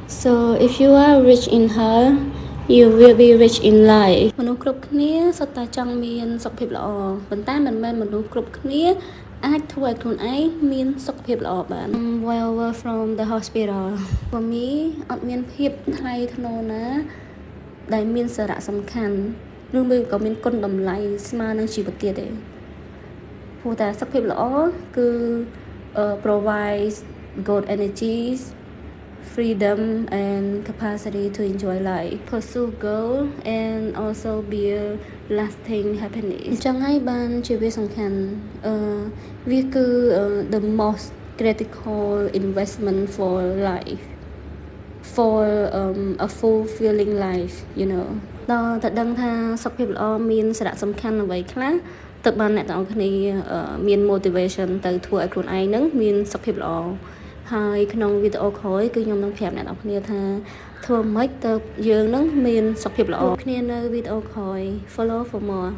So if you are rich in health, you will be rich in life. មនុស្សគ្រប់គ្នាសុទ្ធតែចង់មានសុខភាពល្អប៉ុន្តែមិនមែនមនុស្សគ្រប់គ្នាអាចធ្វើឲ្យខ្លួនឯងមានសុខភាពល្អបាន While from the hospital for me អត់មានភាពថ្លៃថ្នូរណាដែលមានសារៈសំខាន់ឬមួយក៏មានគុណតម្លៃស្មើនឹងជីវិតទៀតទេព្រោះតែសុខភាពល្អគឺ provide good energies freedom and capacity to enjoy life, pursue goal and also build lasting happiness. អញ្ចឹងហើយបានជាវាសំខាន់វាគឺ the most critical investment for life for a fulfilling life, you know. ដល់តែដឹងថាសុខភាពល្អមានសារៈសំខាន់អ្វីខ្លះទើបបានអ្នកទាំងអស់គ្នាមាន motivation ទៅធ្វើឲ្យខ្លួនឯងនឹងមានសុខភាពល្អហើយក្នុងវីដេអូក្រោយគឺខ្ញុំនឹងប្រាប់អ្នកនរគ្នាថាធ្វើម៉េចទៅយើងនឹងមានសុខភាពល្អគ្នានៅវីដេអូក្រោយ follow for more